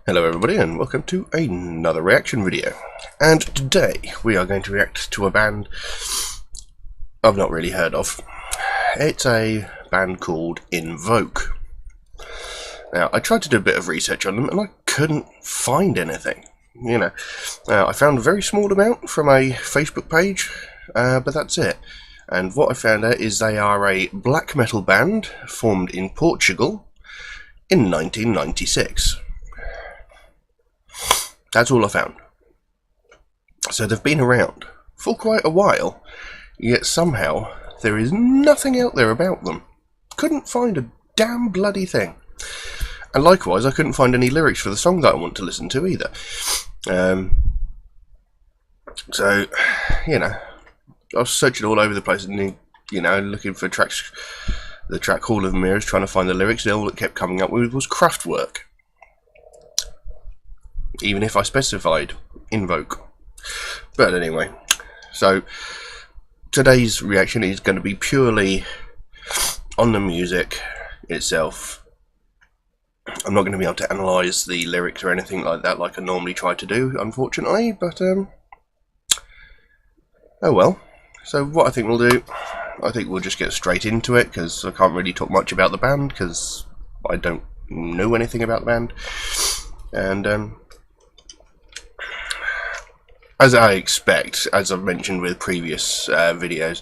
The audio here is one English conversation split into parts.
Hello everybody and welcome to another reaction video. And today we are going to react to a band I've not really heard of. It's a band called Invoke. Now I tried to do a bit of research on them and I couldn't find anything. I found a very small amount from a Facebook page, but that's it. And what I found out is they are a black metal band formed in Portugal in 1996. That's all I found. So they've been around for quite a while, yet somehow there is nothing out there about them. Couldn't find a damn bloody thing. And likewise, I couldn't find any lyrics for the song that I want to listen to either. So, I was searching all over the place and, looking for tracks, the track Hall of Mirrors, trying to find the lyrics, and all it kept coming up with was Kraftwerk. Even if I specified Invoke. But anyway, so today's reaction is going to be purely on the music itself. I'm not going to be able to analyse the lyrics or anything like that like I normally try to do, unfortunately, but oh well. So what I think we'll do, I think we'll just get straight into it, because I can't really talk much about the band, because I don't know anything about the band. And as I expect, as I've mentioned with previous videos,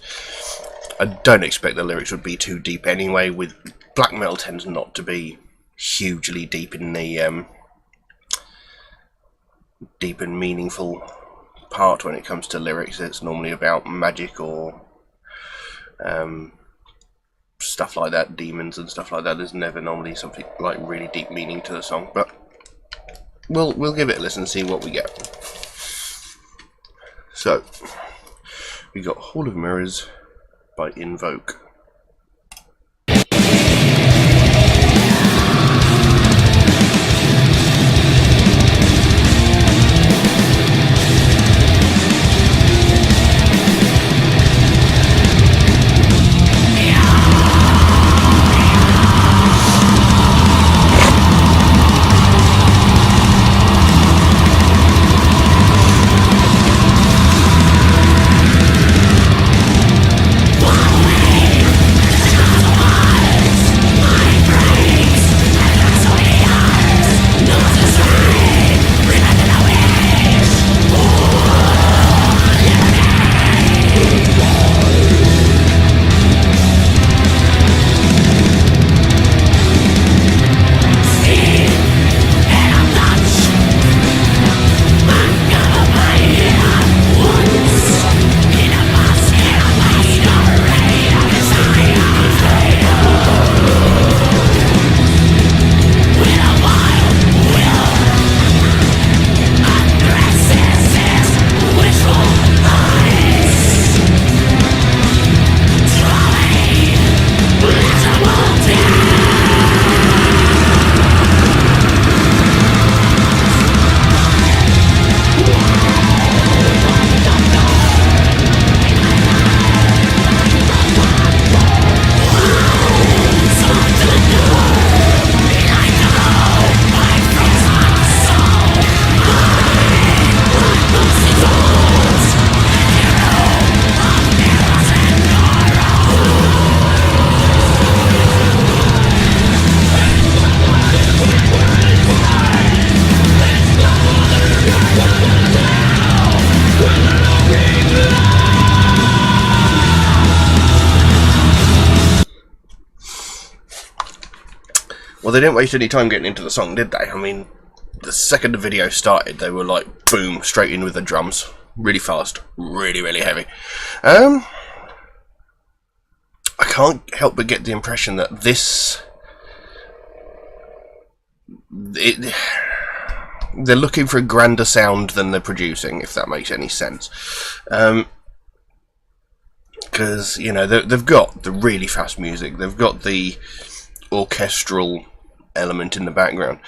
I don't expect the lyrics would be too deep anyway. With black metal tends not to be hugely deep in the deep and meaningful part when it comes to lyrics. It's normally about magic or stuff like that, demons and stuff like that. There's never normally something like really deep meaning to the song, but we'll give it a listen and see what we get. So, we got Hall of Mirrors by Invoke. Well, they didn't waste any time getting into the song, did they? I mean, the second the video started, they were like, boom, straight in with the drums. Really fast. Really, really heavy. I can't help but get the impression that they're looking for a grander sound than they're producing, if that makes any sense. Because, they've got the really fast music, they've got the orchestral element in the background,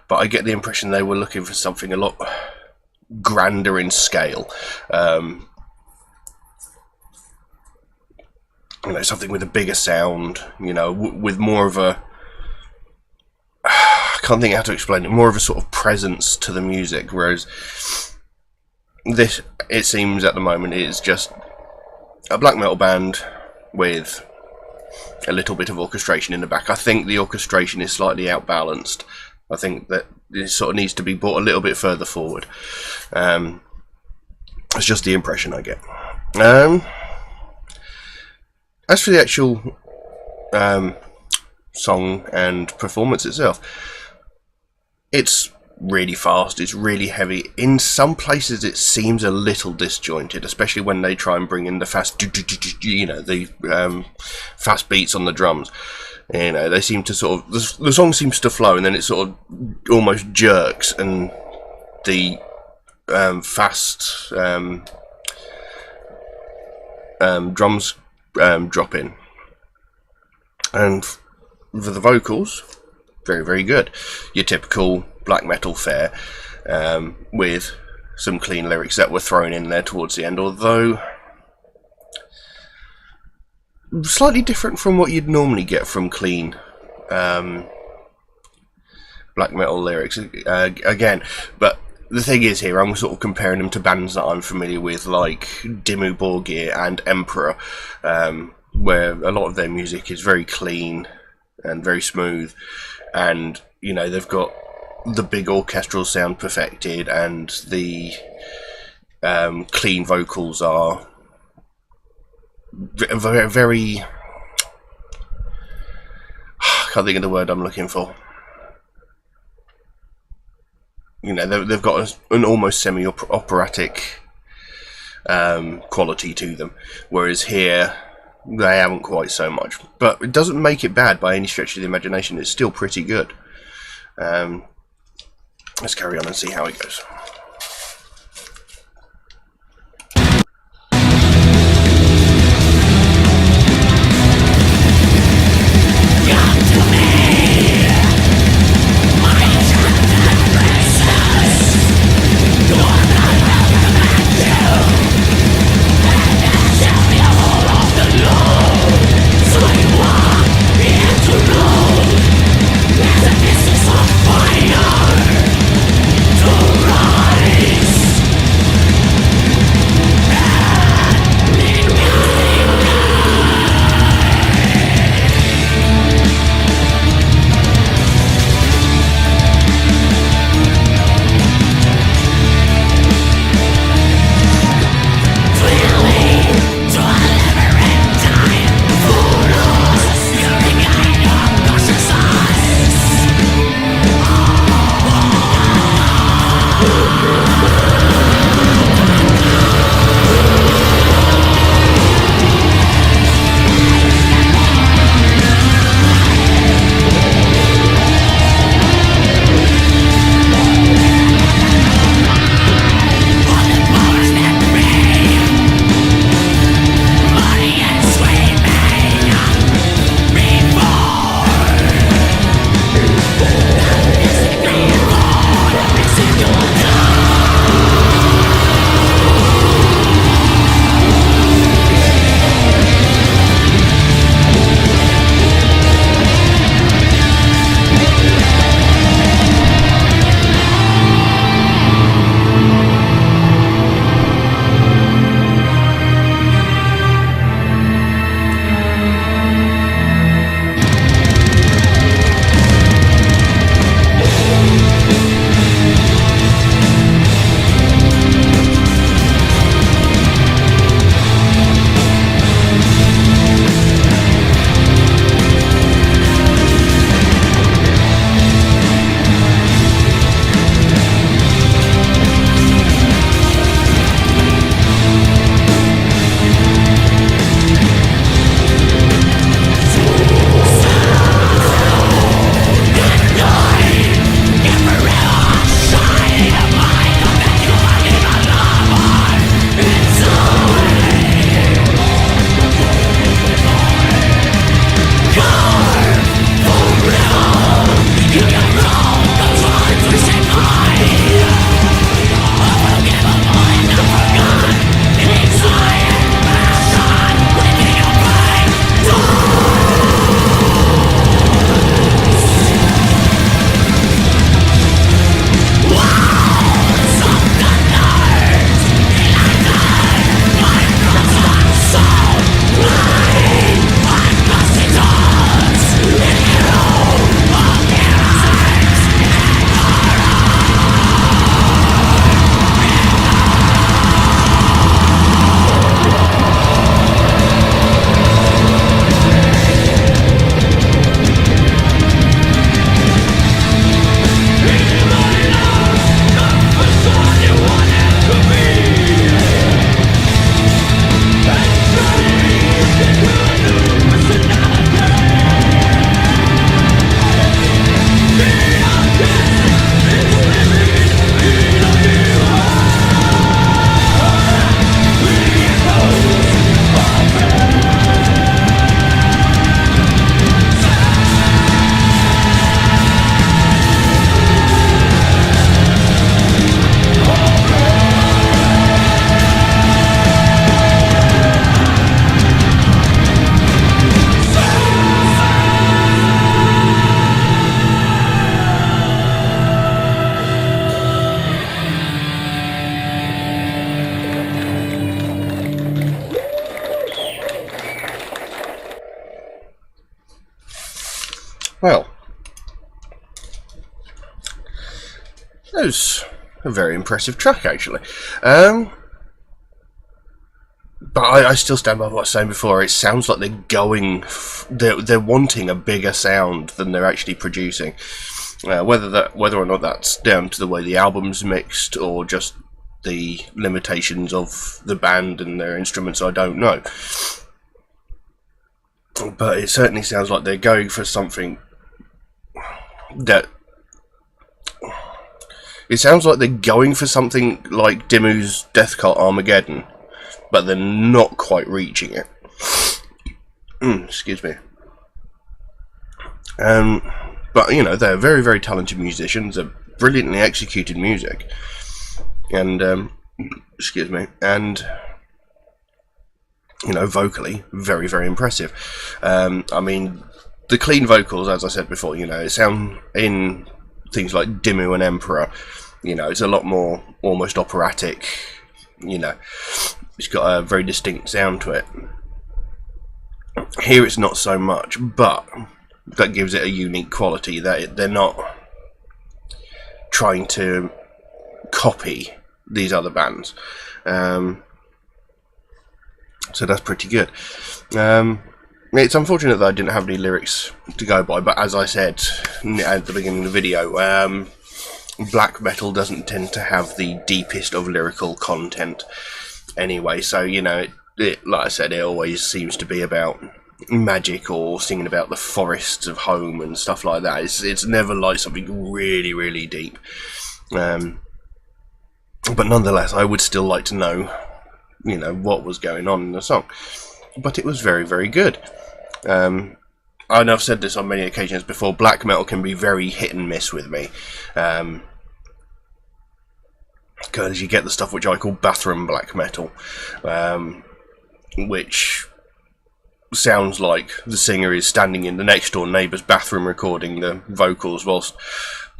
but I get the impression they were looking for something a lot grander in scale. Something with a bigger sound, with more of a... I can't think how to explain it, more of a sort of presence to the music, whereas this, it seems at the moment, is just a black metal band with a little bit of orchestration in the back. I think the orchestration is slightly outbalanced. I think that it sort of needs to be brought a little bit further forward. It's just the impression I get. As for the actual song and performance itself, it's really fast, it's really heavy. In some places it seems a little disjointed, especially when they try and bring in the fast, the fast beats on the drums. They seem to sort of, the song seems to flow, and then it sort of almost jerks, and the fast drums drop in. And for the vocals, very, very good. Your typical black metal fare, with some clean lyrics that were thrown in there towards the end, although slightly different from what you'd normally get from clean black metal lyrics again. But the thing is, here I'm sort of comparing them to bands that I'm familiar with, like Dimmu Borgir and Emperor, where a lot of their music is very clean and very smooth, and they've got the big orchestral sound perfected, and the clean vocals are very, very, I can't think of the word I'm looking for. They've got an almost semi-operatic quality to them, whereas here they haven't quite so much. But it doesn't make it bad by any stretch of the imagination. It's still pretty good. Let's carry on and see how it goes. Fire to run. Well, that was a very impressive track, actually. But I still stand by what I was saying before. It sounds like they're wanting a bigger sound than they're actually producing. Whether or not that's down to the way the album's mixed or just the limitations of the band and their instruments, I don't know. But it certainly sounds like they're going for something that... It sounds like they're going for something like Dimmu's Death Cult Armageddon, but they're not quite reaching it. Excuse me. But, you know, they're very, very talented musicians. They're brilliantly executed music. And, excuse me. And, you know, vocally, very, very impressive. I mean, the clean vocals, as I said before, you know, it sound in things like Dimmu and Emperor, you know, it's a lot more almost operatic, you know. It's got a very distinct sound to it. Here it's not so much, but that gives it a unique quality, that they're not trying to copy these other bands. So that's pretty good. It's unfortunate that I didn't have any lyrics to go by, but as I said at the beginning of the video, black metal doesn't tend to have the deepest of lyrical content anyway, so, you know, it like I said, it always seems to be about magic or singing about the forests of home and stuff like that. It's never like something really, really deep. But nonetheless, I would still like to know, you know, what was going on in the song. But it was very, very good. And I've said this on many occasions before, black metal can be very hit and miss with me. Because you get the stuff which I call bathroom black metal, which sounds like the singer is standing in the next door neighbour's bathroom recording the vocals whilst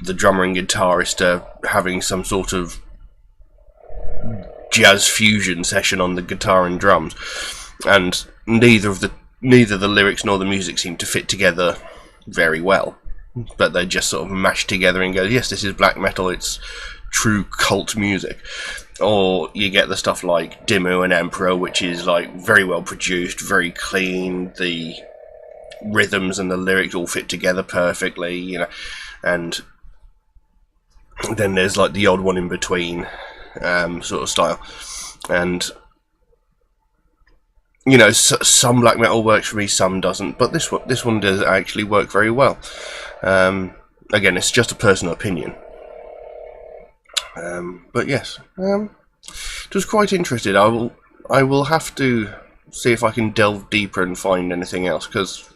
the drummer and guitarist are having some sort of jazz fusion session on the guitar and drums, and neither the lyrics nor the music seem to fit together very well, but they just sort of mash together and go, yes, this is black metal, it's true cult music. Or you get the stuff like Dimmu and Emperor, which is like very well produced, very clean, the rhythms and the lyrics all fit together perfectly, you know. And then there's like the odd one in between sort of style. And, you know, some black metal works for me, some doesn't, but this one does actually work very well. Again, it's just a personal opinion. But yes, it was quite interesting. I will have to see if I can delve deeper and find anything else, because,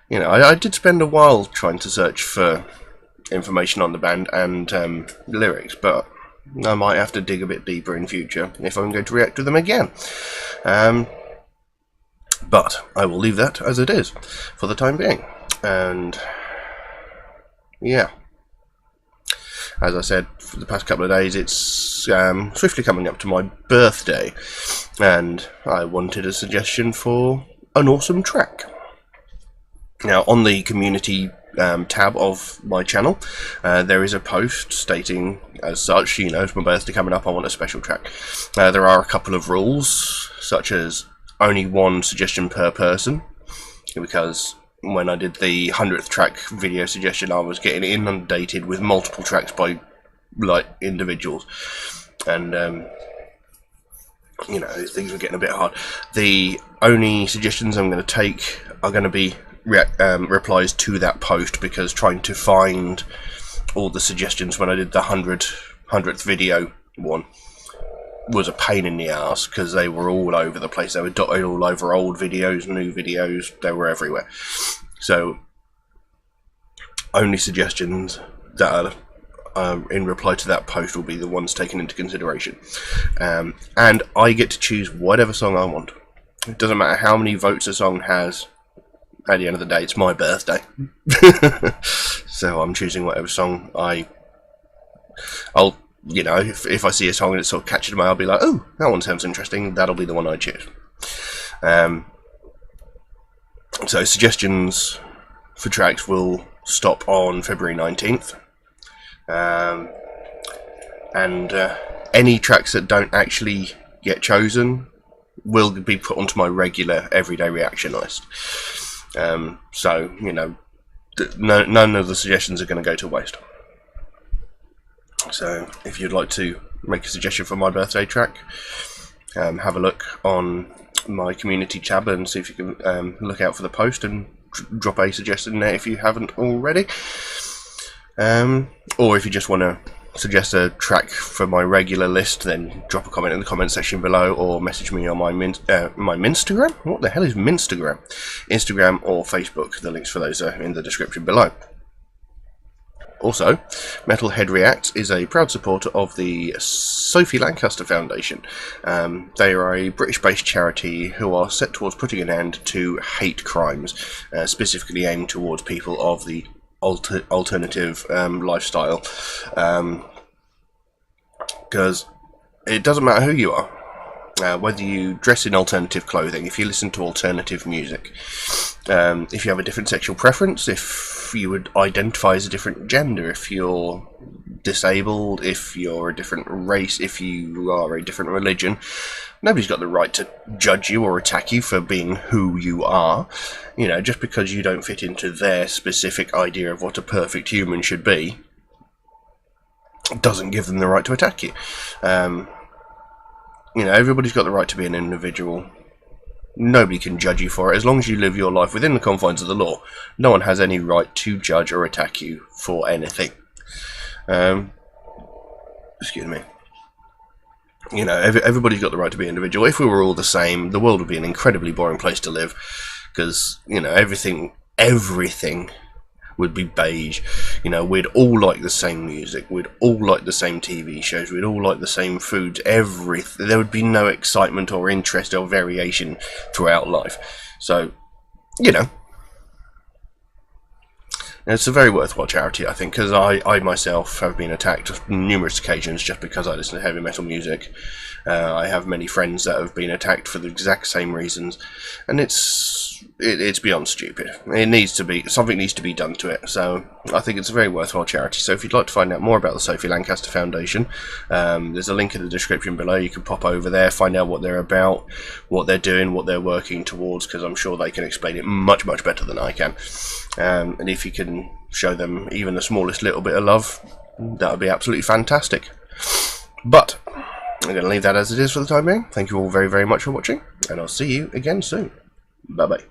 you know, I did spend a while trying to search for information on the band and lyrics, but I might have to dig a bit deeper in future if I'm going to react to them again. But I will leave that as it is for the time being. And yeah, as I said, for the past couple of days, it's swiftly coming up to my birthday, and I wanted a suggestion for an awesome track. Now, on the community tab of my channel, there is a post stating as such, you know, it's my birthday coming up, I want a special track. There are a couple of rules, such as only one suggestion per person, because when I did the 100th track video suggestion, I was getting inundated with multiple tracks by, like, individuals, and you know, things were getting a bit hard. The only suggestions I'm going to take are going to be replies to that post, because trying to find all the suggestions when I did the 100th video one was a pain in the ass, because they were all over the place. They were dotted all over old videos, new videos, they were everywhere. So only suggestions that are in reply to that post will be the ones taken into consideration, and I get to choose whatever song I want. It doesn't matter how many votes a song has. At the end of the day, it's my birthday. So I'm choosing whatever song I'll, you know, if I see a song and it sort of catches my eye, I'll be like, oh, that one sounds interesting, that'll be the one I choose. So suggestions for tracks will stop on February 19th. And any tracks that don't actually get chosen will be put onto my regular everyday reaction list. So, you know, none of the suggestions are going to go to waste. So, if you'd like to make a suggestion for my birthday track, have a look on my community tab and see if you can look out for the post and drop a suggestion there if you haven't already. Or if you just want to suggest a track for my regular list, then drop a comment in the comment section below, or message me on my Minstagram. What the hell is Minstagram? Instagram or Facebook. The links for those are in the description below. Also, Metalhead Reacts is a proud supporter of the Sophie Lancaster Foundation. They are a British-based charity who are set towards putting an end to hate crimes, specifically aimed towards people of the alternative lifestyle. Because it doesn't matter who you are, whether you dress in alternative clothing, if you listen to alternative music, if you have a different sexual preference, if you would identify as a different gender, if you're disabled, if you're a different race, if you are a different religion, nobody's got the right to judge you or attack you for being who you are. You know, just because you don't fit into their specific idea of what a perfect human should be doesn't give them the right to attack you. You know, everybody's got the right to be an individual. Nobody can judge you for it. As long as you live your life within the confines of the law, no one has any right to judge or attack you for anything. Excuse me. You know, everybody's got the right to be an individual. If we were all the same, the world would be an incredibly boring place to live, because, you know, everything would be beige. You know, we'd all like the same music, we'd all like the same TV shows, we'd all like the same foods, everything. There would be no excitement or interest or variation throughout life. So, you know, it's a very worthwhile charity, I think, because I myself have been attacked on numerous occasions just because I listen to heavy metal music. I have many friends that have been attacked for the exact same reasons, and it's beyond stupid. Something needs to be done to it. So I think it's a very worthwhile charity. So if you'd like to find out more about the Sophie Lancaster Foundation, there's a link in the description below. You can pop over there, find out what they're about, what they're doing, what they're working towards, because I'm sure they can explain it much better than I can. And if you can show them even the smallest little bit of love, that would be absolutely fantastic. But I'm going to leave that as it is for the time being. Thank you all very much for watching, and I'll see you again soon. Bye bye.